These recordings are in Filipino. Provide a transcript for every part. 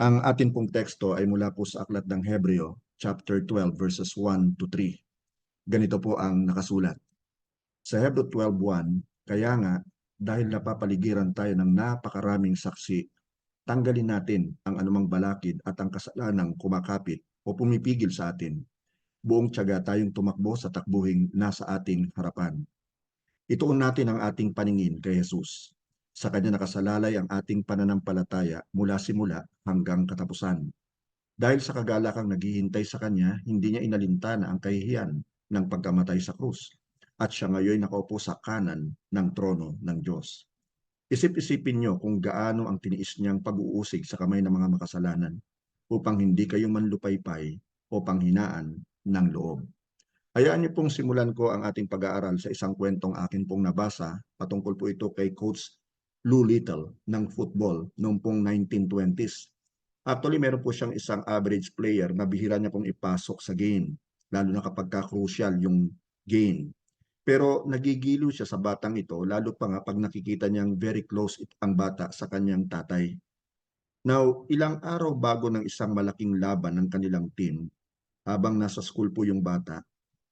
Ang atin pong teksto ay mula po sa Aklat ng Hebreo, chapter 12, verses 1 to 3. Ganito po ang nakasulat. Sa Hebreo 12:1, kaya nga, dahil napapaligiran tayo ng napakaraming saksi, tanggalin natin ang anumang balakid at ang kasalanang kumakapit o pumipigil sa atin. Buong tiyaga tayong tumakbo sa takbuhing nasa ating harapan. Ituon natin ang ating paningin kay Jesus. Sa kanya nakasalalay ang ating pananampalataya mula simula hanggang katapusan. Dahil sa kagalakang naghihintay sa kanya, hindi niya inalintana ang kahihiyan ng pagkamatay sa krus. At siya ngayon nakaupo sa kanan ng trono ng Diyos. Isip-isipin niyo kung gaano ang tiniis niyang pag-uusig sa kamay ng mga makasalanan upang hindi kayo manlupaypay o panghinaan ng loob. Hayaan niyo pong simulan ko ang ating pag-aaral sa isang kwentong akin pong nabasa. Patungkol po ito kay Coach Lou Little ng football noong pong 1920s. Actually, meron po siyang isang average player na bihira niya pong ipasok sa game, lalo na kapag crucial yung game. Pero nagigiliw siya sa batang ito, lalo pa nga pag nakikita niyang very close ang bata sa kanyang tatay. Now, ilang araw bago ng isang malaking laban ng kanilang team, habang nasa school po yung bata,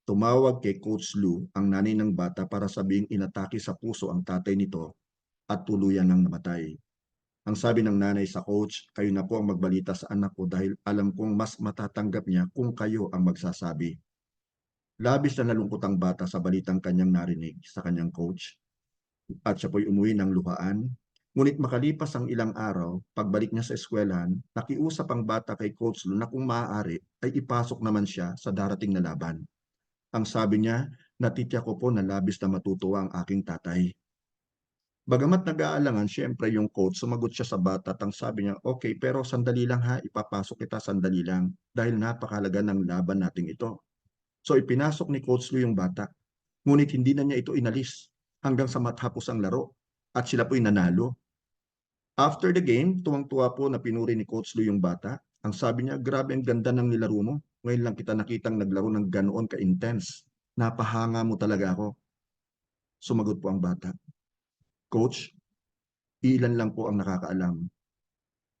tumawag kay Coach Lou ang nanay ng bata para sabing inatake sa puso ang tatay nito at tuluyan ng namatay. Ang sabi ng nanay sa coach, kayo na po ang magbalita sa anak ko dahil alam kong mas matatanggap niya kung kayo ang magsasabi. Labis na nalungkot ang bata sa balitang kanyang narinig sa kanyang coach at siya po'y umuwi ng luhaan. Ngunit makalipas ang ilang araw, pagbalik niya sa eskwelahan, nakiusap ang bata kay Coach Lu na kung maaari ay ipasok naman siya sa darating na laban. Ang sabi niya, natitya ko po na labis na matutuwa ang aking tatay. Bagamat nag-aalangan, siyempre yung coach, sumagot siya sa bata at ang sabi niya, okay, pero sandali lang ha, ipapasok kita sandali lang dahil napakalaga ng laban nating ito. So ipinasok ni Coach Lu yung bata, ngunit hindi na niya ito inalis hanggang sa matapos ang laro at sila po'y nanalo. After the game, tuwang-tuwa po na pinuri ni Coach Lu yung bata. Ang sabi niya, grabe ang ganda ng nilaro mo. Ngayon lang kita nakitang naglaro ng ganoon ka-intense. Napahanga mo talaga ako. Sumagot po ang bata. Coach, ilan lang po ang nakakaalam.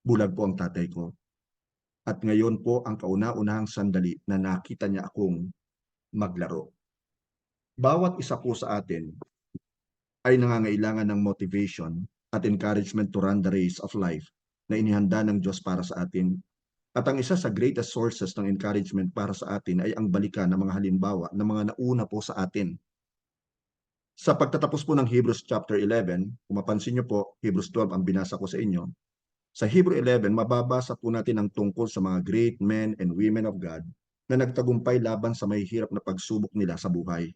Bulag po ang tatay ko. At ngayon po ang kauna-unahang sandali na nakita niya akong maglaro. Bawat isa po sa atin ay nangangailangan ng motivation at encouragement to run the race of life na inihanda ng Diyos para sa atin. At ang isa sa greatest sources ng encouragement para sa atin ay ang balikan ng mga halimbawa ng mga nauna po sa atin. Sa pagtatapos po ng Hebrews chapter 11, kung mapansin niyo po, Hebrews 12 ang binasa ko sa inyo. Sa Hebrew 11, mababasa po natin ang tungkol sa mga great men and women of God na nagtagumpay laban sa may hirap na pagsubok nila sa buhay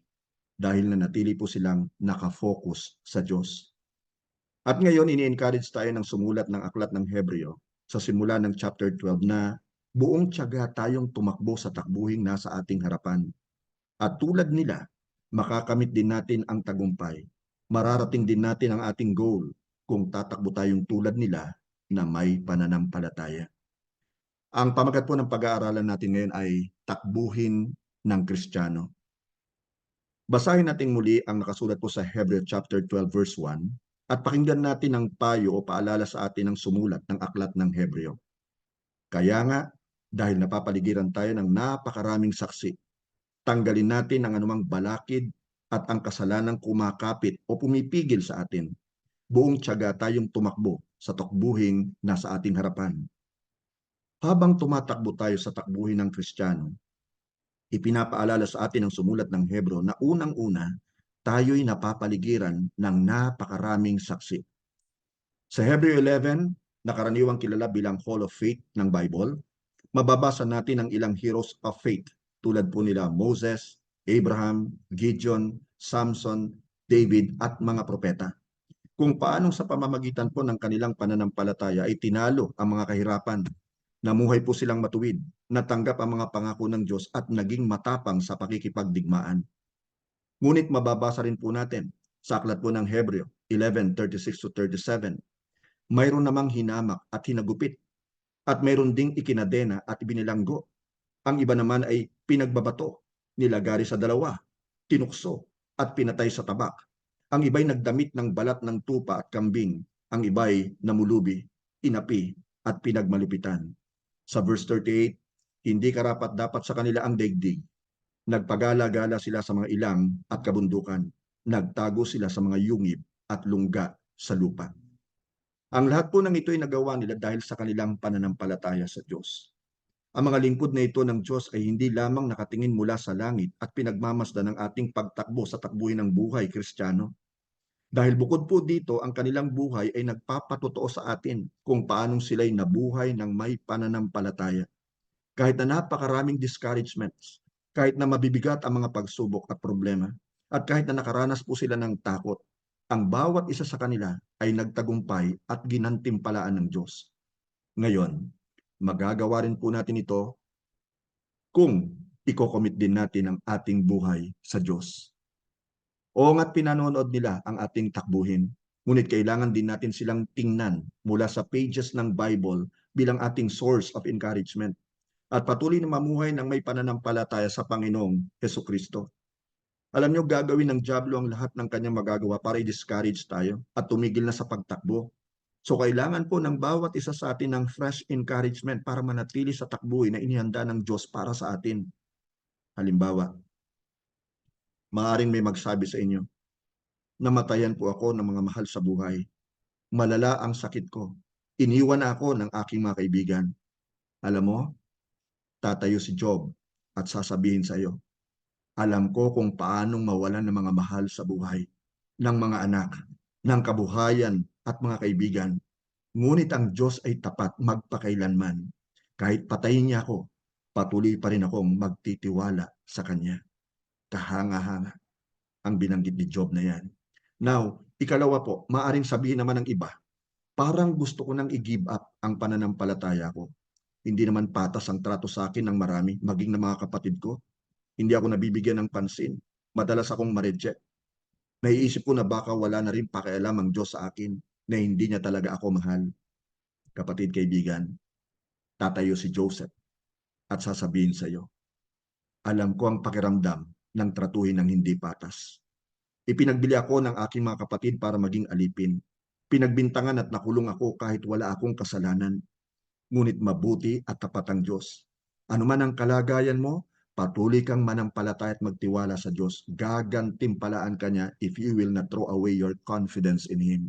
dahil nanatili po silang nakafocus sa Diyos. At ngayon, ini-encourage tayo ng sumulat ng Aklat ng Hebreo sa simula ng chapter 12 na buong tiyaga tayong tumakbo sa takbuhing nasa ating harapan. At tulad nila, makakamit din natin ang tagumpay. Mararating din natin ang ating goal kung tatakbo tayong tulad nila na may pananampalataya. Ang pamagat po ng pag-aaralan natin ngayon ay takbuhin ng Kristiyano. Basahin natin muli ang nakasulat po sa Hebreo chapter 12 verse 1 at pakinggan natin ang payo o paalala sa atin ng sumulat ng Aklat ng Hebreo. Kaya nga, dahil napapaligiran tayo ng napakaraming saksi, tanggalin natin ang anumang balakid at ang kasalanang kumakapit o pumipigil sa atin. Buong tiyaga tayong tumakbo sa takbuhing nasa ating harapan. Habang tumatakbo tayo sa takbuhin ng Kristiyano, ipinapaalala sa atin ng sumulat ng Hebro na unang-una, tayo'y napapaligiran ng napakaraming saksi. Sa Hebreo 11, na karaniwang kilala bilang Hall of Faith ng Bible, mababasa natin ang ilang heroes of faith tulad po nila Moses, Abraham, Gideon, Samson, David at mga propeta. Kung paanong sa pamamagitan po ng kanilang pananampalataya ay tinalo ang mga kahirapan. Namuhay po silang matuwid, natanggap ang mga pangako ng Diyos at naging matapang sa pakikipagdigmaan. Ngunit mababasa rin po natin sa aklat po ng Hebreo 11:36-37, mayroon namang hinamak at hinagupit at mayroon ding ikinadena at ibinilanggo. Ang iba naman ay pinagbabato, nilagari sa dalawa, tinukso at pinatay sa tabak. Ang iba'y nagdamit ng balat ng tupa at kambing, ang iba'y namulubi, inapi at pinagmalupitan. Sa verse 38, hindi karapat-dapat sa kanila ang daigdig. Nagpagala-gala sila sa mga ilang at kabundukan. Nagtago sila sa mga yungib at lungga sa lupa. Ang lahat po ng ito ay nagawa nila dahil sa kanilang pananampalataya sa Diyos. Ang mga lingkod na ito ng Diyos ay hindi lamang nakatingin mula sa langit at pinagmamasdan ng ating pagtakbo sa takbuhin ng buhay Kristiyano. Dahil bukod po dito, ang kanilang buhay ay nagpapatotoo sa atin kung paanong sila'y nabuhay ng may pananampalataya. Kahit na napakaraming discouragements, kahit na mabibigat ang mga pagsubok at problema, at kahit na nakaranas po sila ng takot, ang bawat isa sa kanila ay nagtagumpay at ginantimpalaan ng Diyos. Ngayon, magagawa rin po natin ito kung iko-commit din natin ang ating buhay sa Diyos. Oo nga't pinanonood nila ang ating takbuhin, ngunit kailangan din natin silang tingnan mula sa pages ng Bible bilang ating source of encouragement at patuloy na mamuhay ng may pananampalataya sa Panginoong Hesukristo. Alam nyo, gagawin ng dyablo ang lahat ng kanyang magagawa para i-discourage tayo at tumigil na sa pagtakbo. So kailangan po ng bawat isa sa atin ng fresh encouragement para manatili sa takbuhin na inihanda ng Diyos para sa atin. Halimbawa, maaring may magsabi sa inyo, namatayan po ako ng mga mahal sa buhay. Malala ang sakit ko. Iniwan ako ng aking mga kaibigan. Alam mo, tatayo si Job at sasabihin sa iyo, alam ko kung paanong mawalan ng mga mahal sa buhay, ng mga anak, ng kabuhayan at mga kaibigan. Ngunit ang Diyos ay tapat magpakailanman. Kahit patayin niya ako, patuloy pa rin akong magtitiwala sa Kanya. Kahanga-hanga ang binanggit ni Job na yan. Now, ikalawa po, maaring sabihin naman ng iba, parang gusto ko nang i-give up ang pananampalataya ko. Hindi naman patas ang trato sa akin ng marami, maging ng mga kapatid ko. Hindi ako nabibigyan ng pansin. Madalas akong ma-reject. Naiisip ko na baka wala na rin pakialam ang Diyos sa akin na hindi niya talaga ako mahal. Kapatid, kaibigan, tatayo si Joseph at sasabihin sa iyo, alam ko ang pakiramdam ng tratuhin ng hindi patas. Ipinagbili ako ng aking mga kapatid para maging alipin. Pinagbintangan at nakulong ako kahit wala akong kasalanan. Ngunit mabuti at tapat ang Diyos. Ano man ang kalagayan mo, patuloy kang manampalataya at magtiwala sa Diyos. Gagantimpalaan ka niya if you will not throw away your confidence in Him.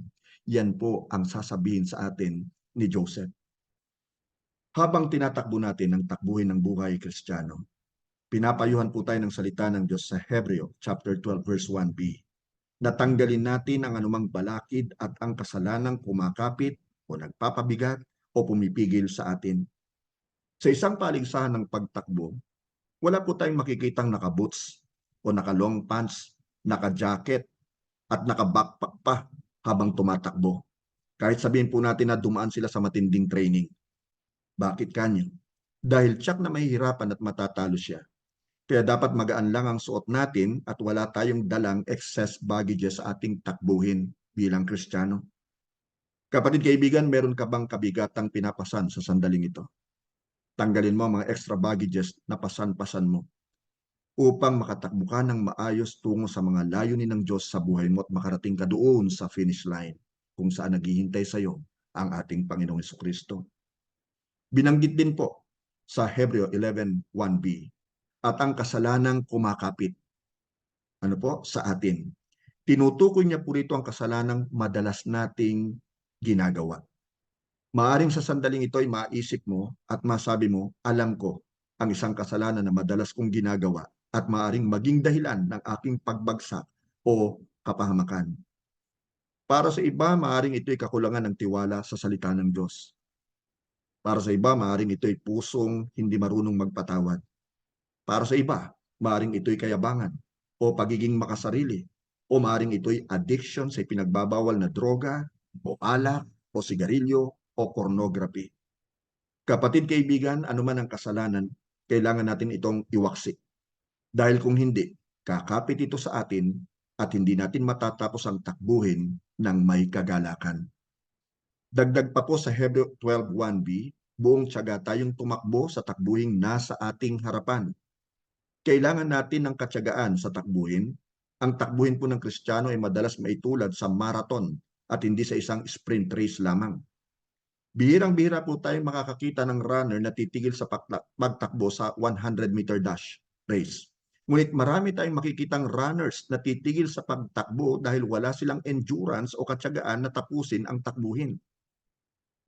Yan po ang sasabihin sa atin ni Joseph. Habang tinatakbo natin ang takbuhin ng buhay Kristiyano, pinapayuhan po tayo ng salita ng Diyos sa Hebreo chapter 12 verse 1b. Natanggalin natin ang anumang balakid at ang kasalanang kumakapit o nagpapabigat o pumipigil sa atin. Sa isang paligsahan ng pagtakbo, wala po tayong makikitang naka-boots o naka-long pants, naka-jacket at naka-backpack pa habang tumatakbo. Kahit sabihin po natin na dumaan sila sa matinding training. Bakit kanyo? Dahil tiyak na mahihirapan at matatalo siya. Kaya dapat magaan lang ang suot natin at wala tayong dalang excess baggages sa ating takbuhin bilang Kristiyano. Kapatid kaibigan, meron ka bang kabigatang pinapasan sa sandaling ito? Tanggalin mo ang mga extra baggages na pasan-pasan mo upang makatakbo ka ng maayos tungo sa mga layunin ng Diyos sa buhay mo at makarating ka doon sa finish line kung saan naghihintay sa iyo ang ating Panginoong Hesukristo. Binanggit din po sa Hebreo 11:1b at ang kasalanang kumakapit. Ano po? Sa atin. Tinutukoy niya po rito ang kasalanang madalas nating ginagawa. Maaring sa sandaling ito ay maisip mo at masabi mo, alam ko ang isang kasalanan na madalas kong ginagawa at maaring maging dahilan ng aking pagbagsak o kapahamakan. Para sa iba, maaring ito'y kakulangan ng tiwala sa salita ng Diyos. Para sa iba, maaring ito'y pusong hindi marunong magpatawad. Para sa iba, maaring ito'y kayabangan o pagiging makasarili o maaring ito'y addiction sa pinagbabawal na droga o alak o sigarilyo o pornography. Kapatid kaibigan, anuman ang kasalanan, kailangan natin itong iwaksi. Dahil kung hindi, kakapit ito sa atin at hindi natin matatapos ang takbuhin ng may kagalakan. Dagdag pa po sa Hebreo 12:1b, buong tiyaga tayong tumakbo sa takbuhing nasa ating harapan. Kailangan natin ng katyagaan sa takbuhin. Ang takbuhin po ng Kristiyano ay madalas maitulad sa marathon at hindi sa isang sprint race lamang. Bihirang-bihira po tayong makakakita ng runner na titigil sa pagtakbo sa 100-meter dash race. Ngunit marami tayong makikitang runners na titigil sa pagtakbo dahil wala silang endurance o katyagaan na tapusin ang takbuhin.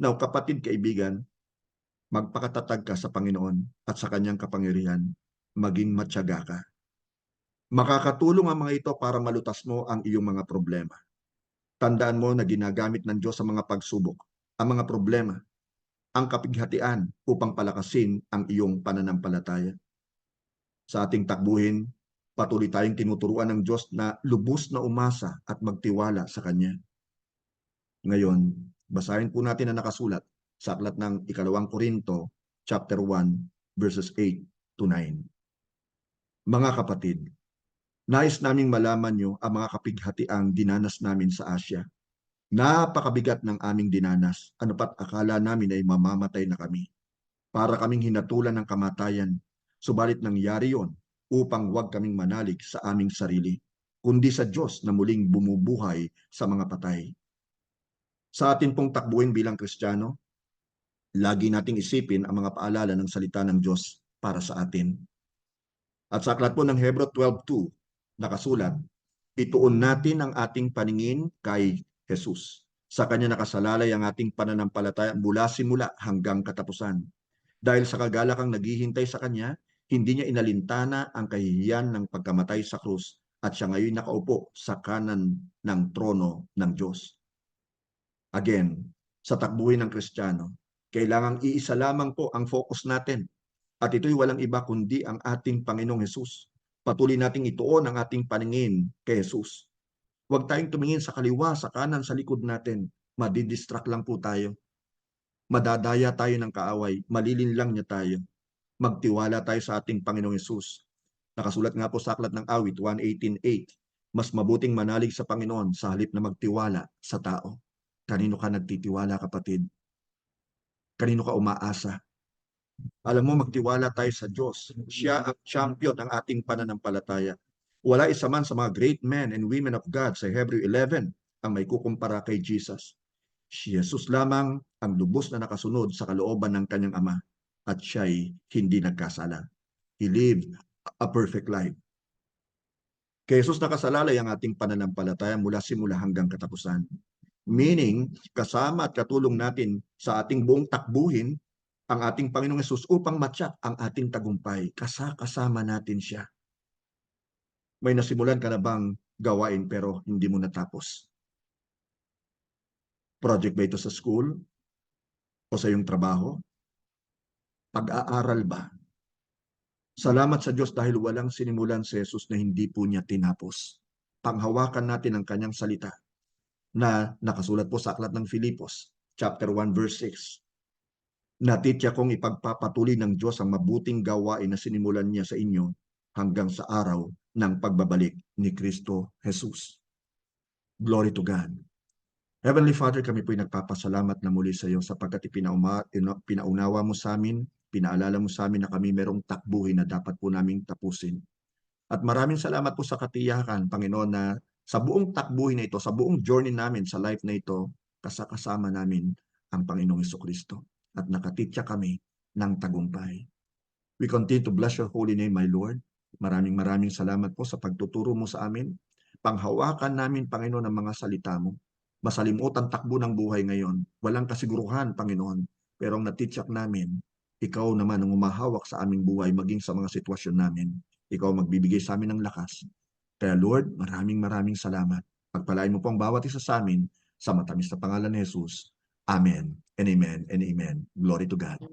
Now, kapatid, kaibigan, magpakatatag ka sa Panginoon at sa kanyang kapangyarihan, maging matyaga ka. Makakatulong ang mga ito para malutas mo ang iyong mga problema. Tandaan mo na ginagamit ng Diyos sa mga pagsubok, ang mga problema, ang kapighatian upang palakasin ang iyong pananampalataya. Sa ating takbuhin, patuloy tayong tinuturuan ng Diyos na lubos na umasa at magtiwala sa Kanya. Ngayon, basahin po natin ang nakasulat sa aklat ng 2 Korinto, chapter 1, verses 8 to 9. Mga kapatid, nais naming malaman nyo ang mga kapighatiang dinanas namin sa Asya. Napakabigat ng aming dinanas, ano pat akala namin ay mamamatay na kami. Para kaming hinatulan ng kamatayan, subalit nangyari yon upang huwag kaming manalig sa aming sarili, kundi sa Diyos na muling bumubuhay sa mga patay. Sa atin pong takbuhin bilang Kristiyano, lagi nating isipin ang mga paalala ng salita ng Diyos para sa atin. At sa aklat po ng Hebreo 12:2, nakasulat, ituon natin ang ating paningin kay Jesus. Sa Kanya nakasalalay ang ating pananampalataya mula simula hanggang katapusan. Dahil sa kagalakang naghihintay sa Kanya, hindi niya inalintana ang kahihiyan ng pagkamatay sa krus at siya ngayon nakaupo sa kanan ng trono ng Diyos. Again, sa takbuhin ng Kristiyano, kailangang iisa lamang po ang focus natin. At ito'y walang iba kundi ang ating Panginoong Hesus. Patuloy nating ituon ang ating paningin kay Hesus. Huwag tayong tumingin sa kaliwa, sa kanan, sa likod natin. Madidistract lang po tayo. Madadaya tayo ng kaaway. Malilinlang niya tayo. Magtiwala tayo sa ating Panginoong Hesus. Nakasulat nga po sa aklat ng awit 118:8. Mas mabuting manalig sa Panginoon sa halip na magtiwala sa tao. Kanino ka nagtitiwala, kapatid? Kanino ka umaasa? Alam mo, magtiwala tayo sa Diyos. Siya ang champion ng ating pananampalataya. Wala isa man sa mga great men and women of God sa Hebrew 11 ang may kukumpara kay Jesus. Si Jesus lamang ang lubos na nakasunod sa kalooban ng kanyang Ama at siya'y hindi nagkasala. He lived a perfect life. Kay Jesus nakasalalay ang ating pananampalataya mula simula hanggang katapusan. Meaning, kasama at katulong natin sa ating buong takbuhin ang ating Panginoong Hesus upang matyak ang ating tagumpay. Kasama natin siya. May nasimulan ka na bang gawain pero hindi mo natapos? Project ba ito sa school? O sa iyong trabaho? Pag-aaral ba? Salamat sa Diyos dahil walang sinimulan si Jesus na hindi po niya tinapos. Panghawakan natin ang kanyang salita na nakasulat po sa aklat ng Filipos, chapter 1, verse 6. Natitya kong ipagpapatuloy ng Diyos ang mabuting gawain na sinimulan niya sa inyo hanggang sa araw ng pagbabalik ni Kristo Jesus. Glory to God. Heavenly Father, kami po'y nagpapasalamat na muli sa iyo sapagkat pinaunawa mo sa amin, pinaalala mo sa amin na kami merong takbuhin na dapat po naming tapusin. At maraming salamat po sa katiyakan, Panginoon, na sa buong takbuhin na ito, sa buong journey namin sa life na ito, kasama namin ang Panginoong Jesucristo. At nakatitya kami ng tagumpay. We continue to bless your holy name, my Lord. Maraming salamat po sa pagtuturo mo sa amin. Panghawakan namin, Panginoon, ang mga salita mo. Masalimuot ang takbo ng buhay ngayon. Walang kasiguruhan, Panginoon. Pero ang natityak namin, ikaw naman ang umahawak sa aming buhay maging sa mga sitwasyon namin. Ikaw magbibigay sa amin ng lakas. Kaya Lord, maraming salamat. Pagpalain mo po ang bawat isa sa amin sa matamis na pangalan ni Jesus. Amen and amen and amen. Glory to God.